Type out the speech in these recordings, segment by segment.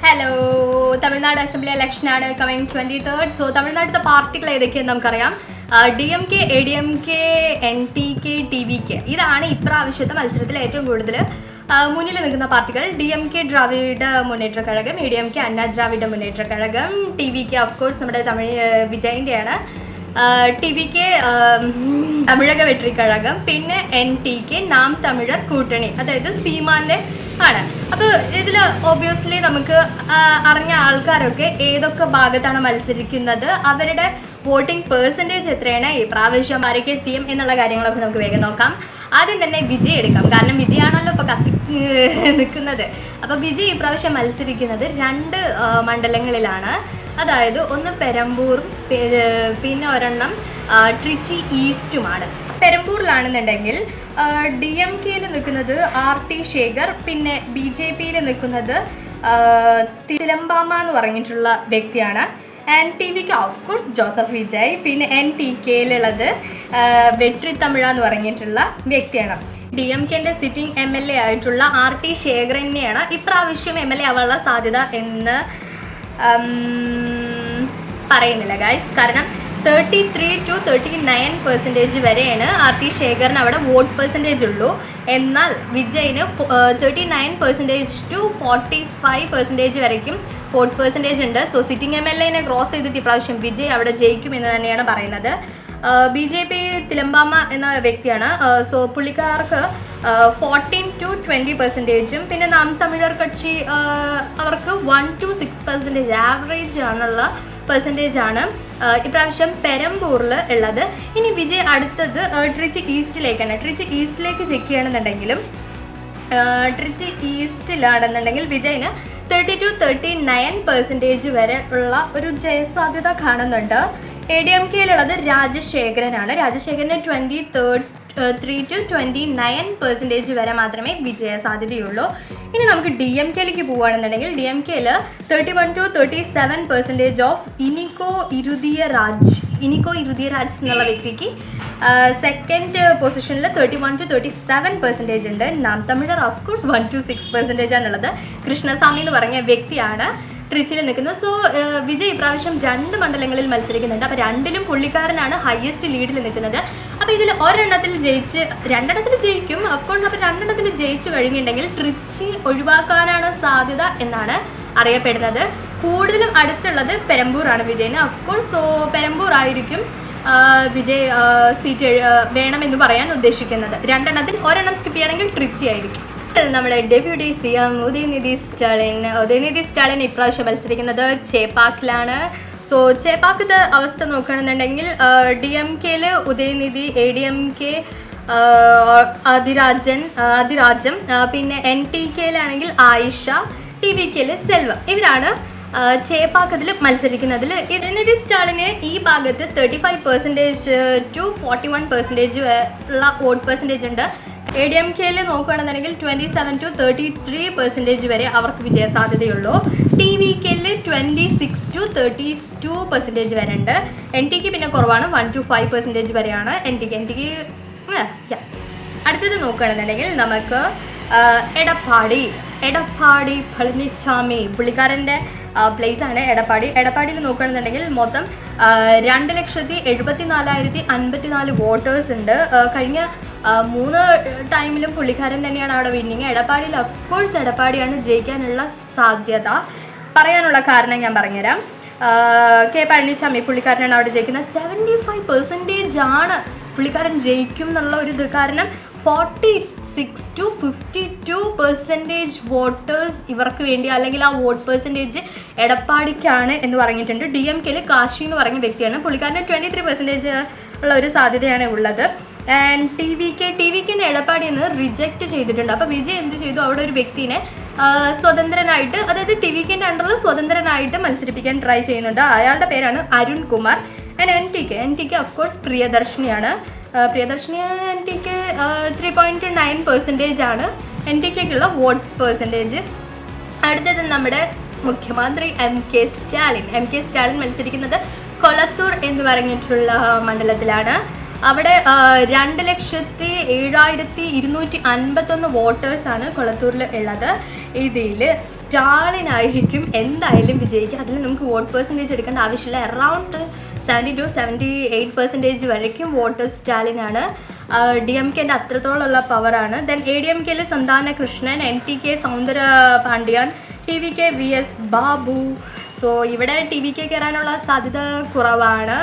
Hello, Tamil Nadu assembly ഇലക്ഷനാണ് coming 23rd. So തമിഴ്നാട്ടിലത്തെ പാർട്ടികൾ ഏതൊക്കെയെന്ന് നമുക്കറിയാം. DMK, ADMK, NTK, TVK. ഇതാണ് ഇപ്രാവശ്യത്തെ മത്സരത്തിൽ ഏറ്റവും കൂടുതൽ മുന്നിൽ നിൽക്കുന്ന പാർട്ടികൾ. DMK ദ്രാവിഡ മുന്നേറ്റ കഴകം, ADMK അണ്ണാ ദ്രാവിഡ മുന്നേറ്റ കഴകം, TVK ഓഫ്കോഴ്സ് നമ്മുടെ തമിഴ് വിജയൻ്റെയാണ്, TVK തമിഴക വെട്രി കഴകം, പിന്നെ NTK നാം തമിഴർ കൂട്ടണി, അതായത് സീമാൻ്റെ ആണ്. അപ്പോൾ ഇതിൽ ഒബ്വിയസ്ലി നമുക്ക് അറിഞ്ഞ ആൾക്കാരൊക്കെ ഏതൊക്കെ ഭാഗത്താണ് മത്സരിക്കുന്നത്, അവരുടെ വോട്ടിംഗ് പെർസെൻറ്റേജ് എത്രയാണ്, ഈ പ്രാവശ്യം ആരൊക്കെ CM എന്നുള്ള കാര്യങ്ങളൊക്കെ നമുക്ക് വേഗം നോക്കാം. ആദ്യം തന്നെ വിജയ് എടുക്കാം, കാരണം വിജയാണല്ലോ ഇപ്പോൾ നിൽക്കുന്നത്. അപ്പോൾ വിജയ് ഈ പ്രാവശ്യം മത്സരിക്കുന്നത് 2 മണ്ഡലങ്ങളിലാണ്. അതായത് ഒന്ന് പെരമ്പൂറും പിന്നെ ഒരെണ്ണം ട്രിച്ചി ഈസ്റ്റുമാണ്. പെരമ്പൂരിലാണെന്നുണ്ടെങ്കിൽ DMKയിൽ നിൽക്കുന്നത് RT ശേഖർ, പിന്നെ BJPയിൽ നിൽക്കുന്നത് തിലമ്പാമ എന്ന് പറഞ്ഞിട്ടുള്ള വ്യക്തിയാണ്. TVക്ക് ഓഫ്കോഴ്സ് ജോസഫ് വിജയ്, പിന്നെ NTKയിലുള്ളത് വെട്രി തമിഴ എന്ന് പറഞ്ഞിട്ടുള്ള വ്യക്തിയാണ്. DMKൻ്റെ സിറ്റിംഗ് MLA ആയിട്ടുള്ള RT ശേഖർ തന്നെയാണ് ഇപ്രാവശ്യം MLA ആവാനുള്ള സാധ്യത എന്ന് പറയുന്നില്ല ഗൈസ്, കാരണം 33 to 39% വരെയാണ് RT ശേഖറിന് അവിടെ വോട്ട് പെർസെൻറ്റേജ് ഉള്ളൂ. എന്നാൽ വിജയിന് 39% to 45% വരയ്ക്കും വോട്ട് പെർസെൻറ്റേജ് ഉണ്ട്. സോ സിറ്റിംഗ് MLAനെ ക്രോസ് ചെയ്തിട്ട് ഇപ്രാവശ്യം വിജയ് അവിടെ ജയിക്കും എന്ന് തന്നെയാണ് പറയുന്നത്. BJP തിലമ്പാമ എന്ന വ്യക്തിയാണ്. സോ പുള്ളിക്കാർക്ക് 14 to 20%, പിന്നെ നാം തമിഴർ കക്ഷി അവർക്ക് 1 to 6% ആവറേജ് ആണുള്ള പെർസെൻറ്റേജ് ആണ് ഇപ്രാവശ്യം പെരമ്പൂരിൽ ഉള്ളത്. ഇനി വിജയ് അടുത്തത് ട്രിച്ചി ഈസ്റ്റിലേക്കാണ്. ട്രിച്ചി ഈസ്റ്റിലേക്ക് ചെക്ക് ചെയ്യണമെന്നുണ്ടെങ്കിലും ട്രിച്ചി ഈസ്റ്റിലാണെന്നുണ്ടെങ്കിൽ വിജയിന് 30 to 39% വരെ ഉള്ള ഒരു ജയസാധ്യത കാണുന്നുണ്ട്. ADMKയിലുള്ളത് രാജശേഖരനാണ്. രാജശേഖരന് 23 to 29% വരെ മാത്രമേ വിജയ സാധ്യതയുള്ളൂ. ഇനി നമുക്ക് DMKയിലേക്ക് പോവുകയാണെന്നുണ്ടെങ്കിൽ DMKയിൽ 31 to 37% ഓഫ് ഇനിക്കോ ഇരുതിയരാജ് എന്നുള്ള വ്യക്തിക്ക് സെക്കൻഡ് പൊസിഷനിൽ 31 to 37% ഉണ്ട്. നാം തമിഴർ ഓഫ്കോഴ്സ് 1 to 6% ആണുള്ളത്. കൃഷ്ണസ്വാമി എന്ന് പറഞ്ഞ വ്യക്തിയാണ് ട്രിച്ചിയിൽ നിൽക്കുന്നത്. സോ വിജയ് ഇപ്രാവശ്യം 2 മണ്ഡലങ്ങളിൽ മത്സരിക്കുന്നുണ്ട്. അപ്പോൾ 2ലും പുള്ളിക്കാരനാണ് ഹയസ്റ്റ് ലീഡിൽ നിൽക്കുന്നത്. അപ്പോൾ ഇതിൽ ഒരെണ്ണത്തിൽ ജയിച്ച് 2 ജയിക്കും ഓഫ്കോഴ്സ്. അപ്പോൾ 2 ജയിച്ചു കഴിഞ്ഞിട്ടുണ്ടെങ്കിൽ ട്രിച്ചി ഒഴിവാക്കാനാണ് സാധ്യത എന്നാണ് അറിയപ്പെടുന്നത്. കൂടുതലും അടുത്തുള്ളത് പെരമ്പൂറാണ് വിജയിന് ഓഫ്കോഴ്സ്. സോ പെരമ്പൂർ ആയിരിക്കും വിജയ് സീറ്റ് വേണമെന്ന് പറയാൻ ഉദ്ദേശിക്കുന്നത്. 2 ഒരെണ്ണം സ്കിപ്പ് ചെയ്യണമെങ്കിൽ ട്രിച്ചി ആയിരിക്കും. നമ്മുടെ ഡെപ്യൂട്ടി CM ഉദയനിധി സ്റ്റാലിൻ ഇപ്രാവശ്യം മത്സരിക്കുന്നത് ചേപ്പാക്കിലാണ്. സോ ചേപ്പാക്കത്തെ അവസ്ഥ നോക്കുകയാണെന്നുണ്ടെങ്കിൽ DMKയിൽ ഉദയനിധി, ADMK അതിരാജം, പിന്നെ NTKയിലാണെങ്കിൽ ആയിഷ, TVKയിൽ സെൽവം. ഇവരാണ് ചേപ്പാക്കത്തിൽ മത്സരിക്കുന്നതിൽ. ഉദയനിധി സ്റ്റാലിന് ഈ ഭാഗത്ത് 35% to 41% ഉള്ള വോട്ട് പെർസെൻറ്റേജ് ഉണ്ട്. ADMKയിൽ നോക്കുകയാണെന്നുണ്ടെങ്കിൽ 27 to 33% വരെ അവർക്ക് വിജയ സാധ്യതയുള്ളൂ. TVKയിൽ 26 to 32% വരെ ഉണ്ട്. NTK പിന്നെ കുറവാണ്, 1 to 5% വരെയാണ് NTK. അടുത്തത് നോക്കുകയാണെന്നുണ്ടെങ്കിൽ നമുക്ക് എടപ്പാടി പളനിച്ചാമി പുള്ളിക്കാരൻ്റെ പ്ലേസാണ് എടപ്പാടിയിൽ നോക്കുകയാണെന്നുണ്ടെങ്കിൽ മൊത്തം 2,74,054 വോട്ടേഴ്സ് ഉണ്ട്. കഴിഞ്ഞ 3 ടൈമിലും പുള്ളിക്കാരൻ തന്നെയാണ് അവിടെ വിന്നിങ്. എടപ്പാടിയിൽ ഓഫ്കോഴ്സ് എടപ്പാടിയാണ് ജയിക്കാനുള്ള സാധ്യത. പറയാനുള്ള കാരണം ഞാൻ പറഞ്ഞുതരാം. K പഴനിച്ചാമി പുള്ളിക്കാരനാണ് അവിടെ ജയിക്കുന്നത്. 75% ആണ് പുള്ളിക്കാരൻ ജയിക്കും എന്നുള്ള ഒരു ഇത്. കാരണം 46 to 52% വോട്ടേഴ്സ് ഇവർക്ക് വേണ്ടി, അല്ലെങ്കിൽ ആ വോട്ട് പെർസെൻറ്റേജ് എടപ്പാടിക്കാണ് എന്ന് പറഞ്ഞിട്ടുണ്ട്. DMKയിൽ കാശി എന്ന് പറഞ്ഞ വ്യക്തിയാണ്. പുള്ളിക്കാരന് 23% ഉള്ള ഒരു സാധ്യതയാണ് ഉള്ളത്. ആൻഡ് TVKനെ എടപ്പാടിയിൽ നിന്ന് റിജക്റ്റ് ചെയ്തിട്ടുണ്ട്. അപ്പോൾ വിജയ് എന്ത് ചെയ്തു, അവിടെ ഒരു വ്യക്തിനെ സ്വതന്ത്രനായിട്ട്, അതായത് TVKൻ്റെ അണ്ടറിൽ സ്വതന്ത്രനായിട്ട് മത്സരിപ്പിക്കാൻ ട്രൈ ചെയ്യുന്നുണ്ട്. അയാളുടെ പേരാണ് Arun Kumar. And NTK of course പ്രിയദർശിനിയാണ്. NTK 3.9% ആണ് NTKക്കുള്ള വോട്ട് പെർസെൻറ്റേജ്. അടുത്തത് നമ്മുടെ മുഖ്യമന്ത്രി MK സ്റ്റാലിൻ മത്സരിക്കുന്നത് കൊളത്തൂർ എന്ന് പറഞ്ഞിട്ടുള്ള മണ്ഡലത്തിലാണ്. അവിടെ 2,07,251 വോട്ടേഴ്സാണ് കൊളത്തൂരിൽ ഉള്ളത്. ഇതിൽ സ്റ്റാലിനായിരിക്കും എന്തായാലും വിജയിക്കുക. അതിൽ നമുക്ക് വോട്ട് പെർസെൻറ്റേജ് എടുക്കേണ്ട ആവശ്യമില്ല. അറൗണ്ട് 70-78% വരയ്ക്കും വോട്ട് സ്റ്റാലിനാണ്. DMKൻ്റെ അത്രത്തോളമുള്ള പവറാണ്. ദെൻ ADMKയിൽ Santhana Krishnan, NTK Soundara Pandian, TVK VS Babu. So ഇവിടെ TVK കയറാനുള്ള സാധ്യത കുറവാണ്.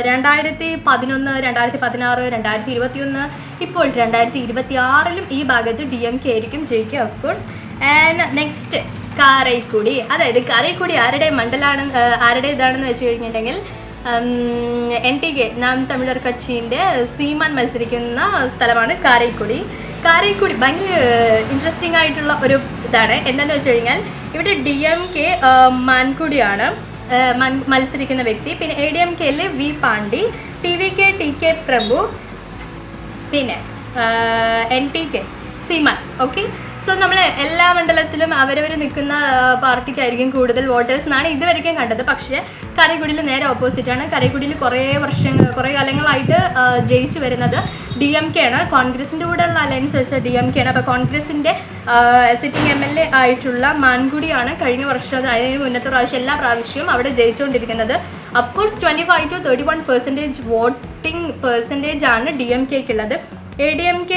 2011, 2016, 2021, ഇപ്പോൾ 2026 ഈ ഭാഗത്ത് DMK ആയിരിക്കും ജയിക്കുക of course. And next Karaikudi. അതായത് കാരൈക്കുടി ആരുടെ മണ്ഡലമാണ്, ആരുടെ ഇതാണെന്ന് വെച്ച് കഴിഞ്ഞിട്ടുണ്ടെങ്കിൽ NTK നാം തമിഴർ കക്ഷിൻ്റെ സീമാൻ മത്സരിക്കുന്ന സ്ഥലമാണ് കാരൈക്കുടി. കാരൈക്കുടി ഭയങ്കര ഇൻട്രസ്റ്റിംഗ് ആയിട്ടുള്ള ഒരു ഇതാണ്. എന്താണെന്ന് വെച്ച് കഴിഞ്ഞാൽ ഇവിടെ DMK മാൻകുടിയാണ് മത്സരിക്കുന്ന വ്യക്തി. പിന്നെ ADMKയിൽ V പാണ്ഡി, TVK TK പ്രഭു, പിന്നെ NTK സീമാൻ. ഓക്കെ, സോ നമ്മൾ എല്ലാ മണ്ഡലത്തിലും അവരവർ നിൽക്കുന്ന പാർട്ടിക്കായിരിക്കും കൂടുതൽ വോട്ടേഴ്സ് എന്നാണ് ഇതുവരെയ്ക്കും കണ്ടത്. പക്ഷേ കാരൈക്കുടിയിൽ നേരെ ഓപ്പോസിറ്റാണ്. കാരൈക്കുടിയിൽ കുറേ കാലങ്ങളായിട്ട് ജയിച്ചു വരുന്നത് DMK ആണ്. കോൺഗ്രസിൻ്റെ കൂടെയുള്ള അലയൻസ് വെച്ചാൽ DMK ആണ്. അപ്പോൾ കോൺഗ്രസിൻ്റെ സിറ്റിംഗ് MLA ആയിട്ടുള്ള മാൻകുടിയാണ് കഴിഞ്ഞ വർഷം, അതിന് മുന്നത്തെ പ്രാവശ്യം എല്ലാ പ്രാവശ്യവും അവിടെ ജയിച്ചുകൊണ്ടിരിക്കുന്നത്. അഫ്കോഴ്സ് 25-31% വോട്ടിംഗ് പെർസെൻറ്റേജ് ആണ് DMKക്കുള്ളത്. ADMK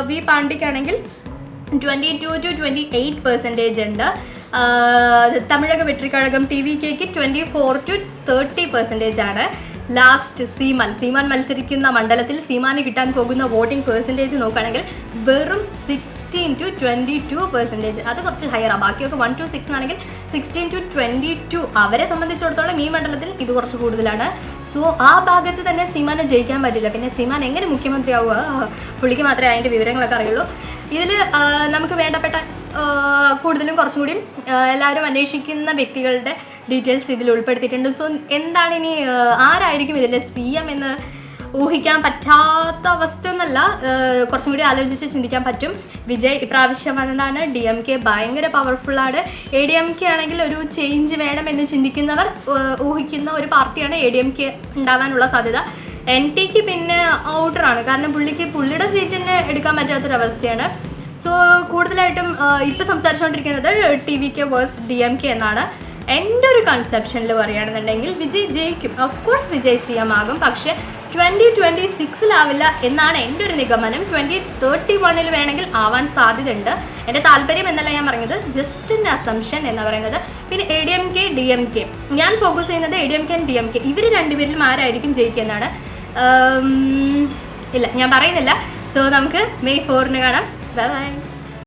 V പാണ്ഡിക്കാണെങ്കിൽ 22-28% ഉണ്ട്. തമിഴക വെട്രിക്കഴകം TVKക്ക് 24-30% ആണ്. ലാസ്റ്റ് സീമാൻ മത്സരിക്കുന്ന മണ്ഡലത്തിൽ സീമാന് കിട്ടാൻ പോകുന്ന വോട്ടിംഗ് പെർസെൻറ്റേജ് നോക്കുകയാണെങ്കിൽ വെറും 16-22%. അത് കുറച്ച് ഹയറാണ്. ബാക്കിയൊക്കെ 1-6 ആണെങ്കിൽ 16-22. അവരെ സംബന്ധിച്ചിടത്തോളം ഈ മണ്ഡലത്തിൽ ഇത് കുറച്ച് കൂടുതലാണ്. സോ ആ ഭാഗത്ത് തന്നെ സീമാന് ജയിക്കാൻ പറ്റില്ല. പിന്നെ സീമാൻ എങ്ങനെ മുഖ്യമന്ത്രി ആവുക, പുള്ളിക്ക് മാത്രമേ അതിൻ്റെ വിവരങ്ങളൊക്കെ അറിയുള്ളൂ. ഇതിൽ നമുക്ക് വേണ്ടപ്പെട്ട കൂടുതലും കുറച്ചും കൂടിയും എല്ലാവരും അന്വേഷിക്കുന്ന വ്യക്തികളുടെ ഡീറ്റെയിൽസ് ഇതിൽ ഉൾപ്പെടുത്തിയിട്ടുണ്ട്. സോ എന്താണ് ഇനി ആരായിരിക്കും ഇതിൻ്റെ CM എന്ന് ഊഹിക്കാൻ പറ്റാത്ത അവസ്ഥയൊന്നുമല്ല. കുറച്ചും കൂടി ആലോചിച്ച് ചിന്തിക്കാൻ പറ്റും. വിജയ് ഇപ്രാവശ്യം വന്നതാണ്. DMK ഭയങ്കര പവർഫുള്ളാണ്. ADMK ആണെങ്കിൽ ഒരു ചേഞ്ച് വേണമെന്ന് ചിന്തിക്കുന്നവർ ഊഹിക്കുന്ന ഒരു പാർട്ടിയാണ് ADMK ഉണ്ടാവാനുള്ള സാധ്യത. NTക്ക് പിന്നെ ഔട്ടറാണ്. കാരണം പുള്ളിയുടെ സീറ്റിന് എടുക്കാൻ പറ്റാത്തൊരവസ്ഥയാണ്. സോ കൂടുതലായിട്ടും ഇപ്പം സംസാരിച്ചുകൊണ്ടിരിക്കുന്നത് TVK വേഴ്സ് DMK എന്നാണ്. എൻ്റെ ഒരു കൺസെപ്ഷനിൽ പറയുകയാണെന്നുണ്ടെങ്കിൽ വിജയ് ജയിക്കും. ഓഫ് കോഴ്സ് വിജയ് CM ആകും. പക്ഷേ 2026 എന്നാണ് എൻ്റെ ഒരു നിഗമനം. 2031 വേണമെങ്കിൽ ആവാൻ സാധ്യതയുണ്ട്. എൻ്റെ താല്പര്യം എന്നല്ല ഞാൻ പറഞ്ഞത്, ജസ്റ്റ് എൻ്റെ അസംഷൻ എന്ന് പറയുന്നത്. പിന്നെ ADMK DMK, ഞാൻ ഫോക്കസ് ചെയ്യുന്നത് ADMK DMK ഇവർ രണ്ടുപേരിലും ആരായിരിക്കും ജയിക്കുക എന്നാണ്. ഇല്ല, ഞാൻ പറയുന്നില്ല. സോ നമുക്ക് May 4 കാണാം. Bye bye.